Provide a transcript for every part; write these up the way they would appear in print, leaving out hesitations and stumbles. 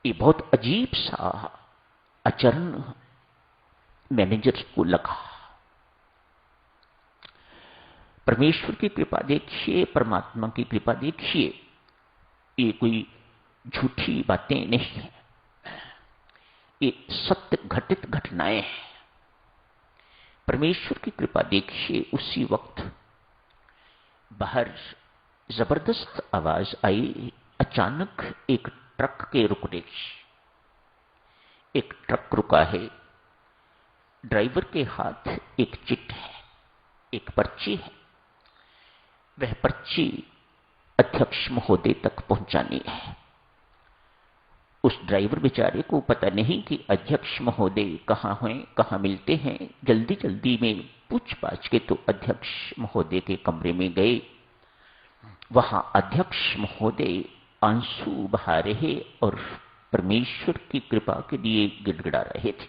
ये बहुत अजीब सा आचरण मैनेजर को लगा। परमेश्वर की कृपा देखिए, परमात्मा की कृपा देखिए, ये कोई झूठी बातें नहीं है, ये सत्य घटित घटनाएं हैं। परमेश्वर की कृपा देखिए, उसी वक्त बाहर जबरदस्त आवाज आई। अचानक एक ट्रक के रुकने की। एक ट्रक रुका है, ड्राइवर के हाथ एक चिट है, एक पर्ची है। वह पर्ची अध्यक्ष महोदय तक पहुंचानी है। उस ड्राइवर बेचारे को पता नहीं कि अध्यक्ष महोदय कहाँ हैं, कहाँ मिलते हैं। जल्दी जल्दी में पूछ पाछ के तो अध्यक्ष महोदय के कमरे में गए। वहां अध्यक्ष महोदय आंसू बहा रहे और परमेश्वर की कृपा के लिए गिड़गिड़ा रहे थे।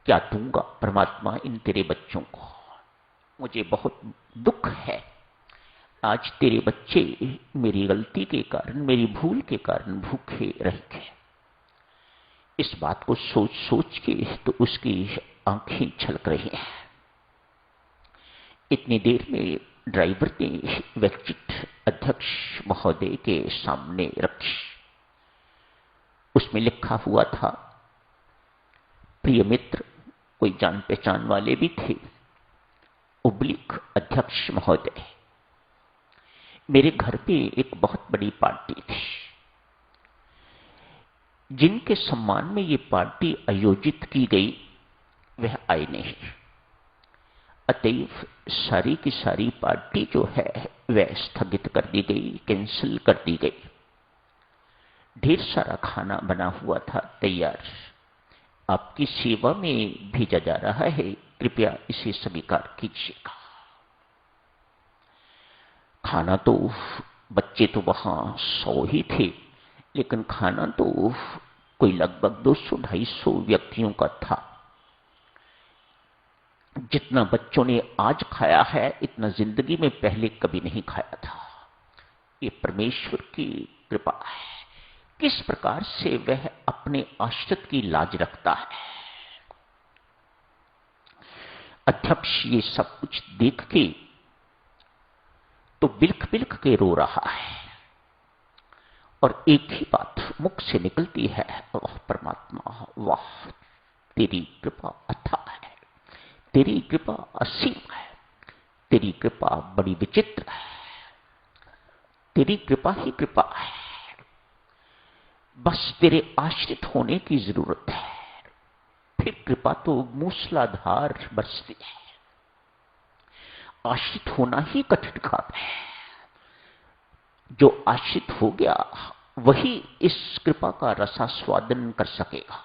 क्या दूंगा परमात्मा इन तेरे बच्चों को? मुझे बहुत दुख है, आज तेरे बच्चे मेरी गलती के कारण, मेरी भूल के कारण भूखे रह गए। इस बात को सोच सोच के तो उसकी आंखें छलक रही हैं। इतनी देर में ड्राइवर ने वह चिट अध्यक्ष महोदय के सामने रखी। उसमें लिखा हुआ था, प्रिय मित्र, कोई जान पहचान वाले भी थे, उब्लिक अध्यक्ष महोदय, मेरे घर पे एक बहुत बड़ी पार्टी थी। जिनके सम्मान में ये पार्टी आयोजित की गई वह आए नहीं। अतएव सारी की सारी पार्टी जो है वह स्थगित कर दी गई, कैंसिल कर दी गई। ढेर सारा खाना बना हुआ था तैयार, आपकी सेवा में भेजा जा रहा है, कृपया इसे स्वीकार कीजिएगा। खाना तो, बच्चे तो वहां 100 ही थे, लेकिन खाना तो कोई लगभग 200-250 व्यक्तियों का था। जितना बच्चों ने आज खाया है इतना जिंदगी में पहले कभी नहीं खाया था। ये परमेश्वर की कृपा है। किस प्रकार से वह अपने आश्रित की लाज रखता है। अध्यक्ष ये सब कुछ देख के तो बिल्ख बिल्ख के रो रहा है और एक ही बात मुख से निकलती है, वाह परमात्मा, वाह तेरी कृपा अथाह है, तेरी कृपा असीम है, तेरी कृपा बड़ी विचित्र है, तेरी कृपा ही कृपा है। बस तेरे आश्रित होने की जरूरत है, फिर कृपा तो मूसलाधार बरसती है। आश्रित होना ही कठिन काम है। जो आश्रित हो गया वही इस कृपा का रसास्वादन कर सकेगा।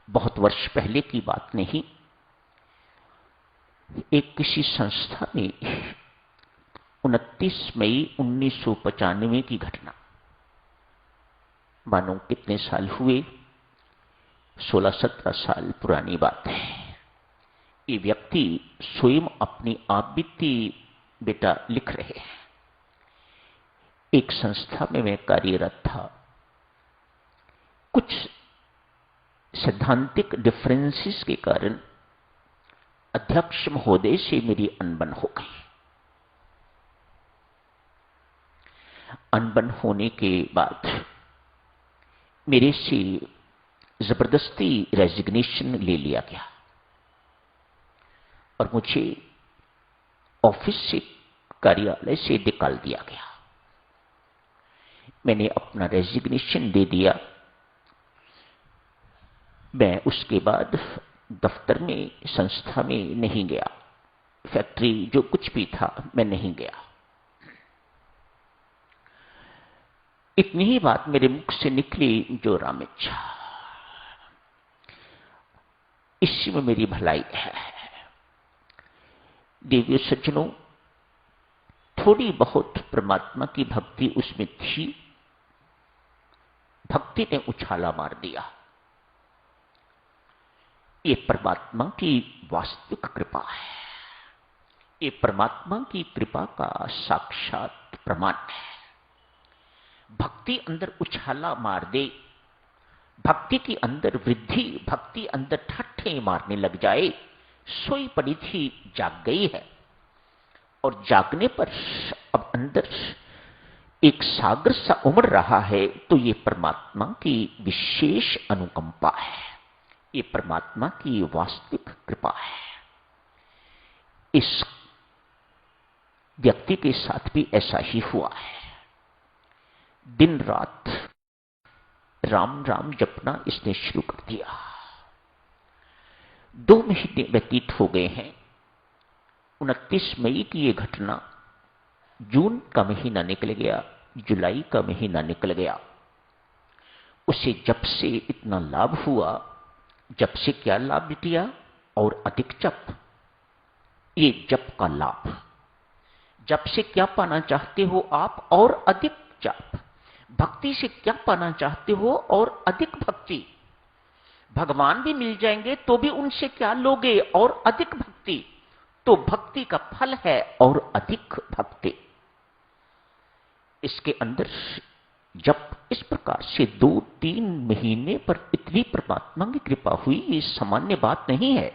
बहुत वर्ष पहले की बात नहीं, एक किसी संस्था में 29 मई 1995 की घटना, मानो कितने साल हुए, 16-17 साल पुरानी बात है। ये व्यक्ति स्वयं अपनी आप बीती बेटा लिख रहे हैं। एक संस्था में मैं कार्यरत था। कुछ सैद्धांतिक डिफरेंसेस के कारण अध्यक्ष महोदय से मेरी अनबन हो गई। अनबन होने के बाद मेरे से जबरदस्ती रेजिग्नेशन ले लिया गया और मुझे ऑफिस से, कार्यालय से निकाल दिया गया। मैंने अपना रेजिग्नेशन दे दिया। मैं उसके बाद दफ्तर में, संस्था में नहीं गया, फैक्ट्री जो कुछ भी था मैं नहीं गया। इतनी ही बात मेरे मुख से निकली, जो राम इच्छा, इसी में मेरी भलाई है। देवियों सज्जनों, थोड़ी बहुत परमात्मा की भक्ति उसमें थी। भक्ति ने उछाला मार दिया। ये परमात्मा की वास्तविक कृपा है। ये परमात्मा की कृपा का साक्षात प्रमाण है। भक्ति अंदर उछाला मार दे, भक्ति की अंदर वृद्धि, भक्ति अंदर ठट्ठे मारने लग जाए। सोई पड़ी थी, जाग गई है, और जागने पर अब अंदर एक सागर सा उमड़ रहा है। तो ये परमात्मा की विशेष अनुकंपा है, ये परमात्मा की वास्तविक कृपा है। इस व्यक्ति के साथ भी ऐसा ही हुआ है। दिन रात राम राम जपना इसने शुरू कर दिया। 2 महीने व्यतीत हो गए हैं। 29 मई की यह घटना, जून का महीना निकल गया, जुलाई का महीना निकल गया। उसे जप से इतना लाभ हुआ। जप से क्या लाभ लिया? और अधिक जप। ये जप का लाभ। जप से क्या पाना चाहते हो आप? और अधिक जप। भक्ति से क्या पाना चाहते हो? और अधिक भक्ति। भगवान भी मिल जाएंगे तो भी उनसे क्या लोगे? और अधिक भक्ति। तो भक्ति का फल है और अधिक भक्ति। इसके अंदर जब इस प्रकार से 2-3 महीने पर इतनी परमात्मा की कृपा हुई, ये सामान्य बात नहीं है।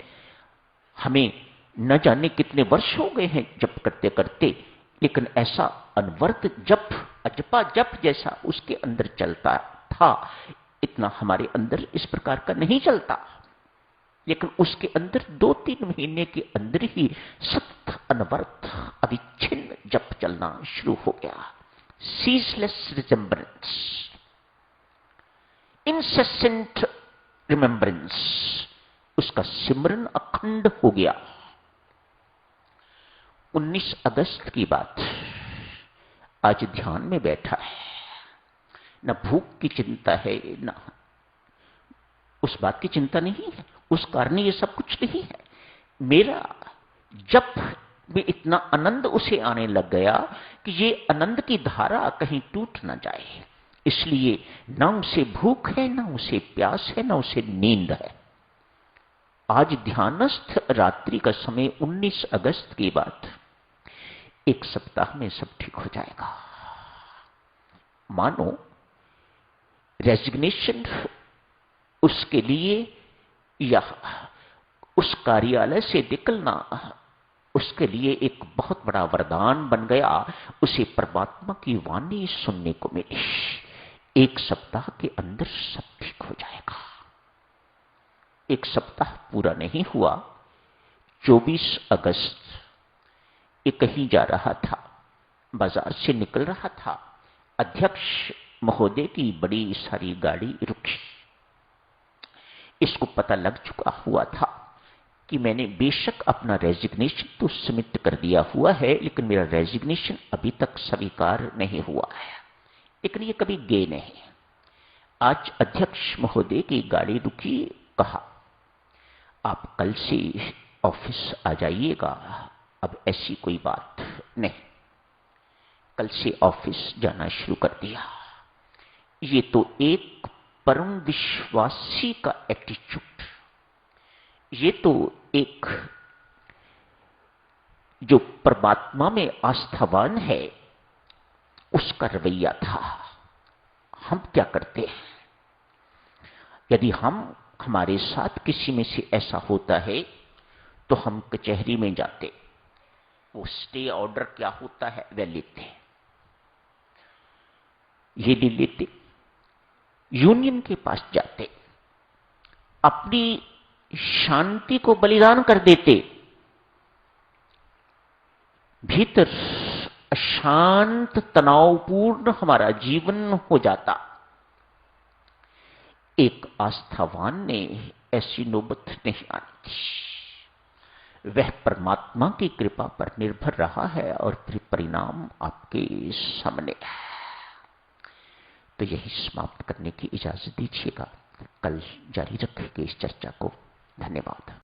हमें न जाने कितने वर्ष हो गए हैं जप करते करते, लेकिन ऐसा अनवर्त जप, अजपा जप जैसा उसके अंदर चलता था, इतना हमारे अंदर इस प्रकार का नहीं चलता। लेकिन उसके अंदर 2-3 महीने के अंदर ही सतत अनवर्त अविच्छिन्न जप चलना शुरू हो गया। ceaseless remembrance, incessant remembrance, उसका सिमरन अखंड हो गया। 19 अगस्त की बात, आज ध्यान में बैठा है, न भूख की चिंता है, न उस बात की चिंता नहीं है, उस कारण ये सब कुछ नहीं है। मेरा जप में इतना आनंद उसे आने लग गया कि ये आनंद की धारा कहीं टूट ना जाए, इसलिए न उसे भूख है, न उसे प्यास है, न उसे नींद है। आज ध्यानस्थ रात्रि का समय, 19 अगस्त की बात, 1 सप्ताह में सब ठीक हो जाएगा। मानो रेजिग्नेशन उसके लिए या उस कार्यालय से निकलना उसके लिए एक बहुत बड़ा वरदान बन गया। उसे परमात्मा की वाणी सुनने को मिली। 1 सप्ताह के अंदर सब ठीक हो जाएगा। 1 सप्ताह पूरा नहीं हुआ। 24 अगस्त ये कहीं जा रहा था, बाजार से निकल रहा था। अध्यक्ष महोदय की बड़ी सारी गाड़ी रुकी। इसको पता लग चुका हुआ था कि मैंने बेशक अपना रेजिग्नेशन तो सबमिट कर दिया हुआ है, लेकिन मेरा रेजिग्नेशन अभी तक स्वीकार नहीं हुआ है। लेकिन ये कभी गए नहीं। आज अध्यक्ष महोदय की गाड़ी रुकी। कहा, आप कल से ऑफिस आ जाइएगा। अब ऐसी कोई बात नहीं। कल से ऑफिस जाना शुरू कर दिया। ये तो एक परम विश्वासी का एटीट्यूड, ये तो एक जो परमात्मा में आस्थावान है उसका रवैया था। हम क्या करते हैं? यदि हमारे साथ किसी में से ऐसा होता है तो हम कचहरी में जाते, वो स्टे ऑर्डर क्या होता है वह लेते, ये नहीं लेते, यूनियन के पास जाते, अपनी शांति को बलिदान कर देते। भीतर अशांत तनावपूर्ण हमारा जीवन हो जाता। एक आस्थावान ने ऐसी नौबत नहीं आनी थी। वह परमात्मा की कृपा पर निर्भर रहा है और फिर परिणाम आपके सामने है। तो यही समाप्त करने की इजाजत दीजिएगा। कल जारी रखेंगे इस चर्चा को। धन्यवाद।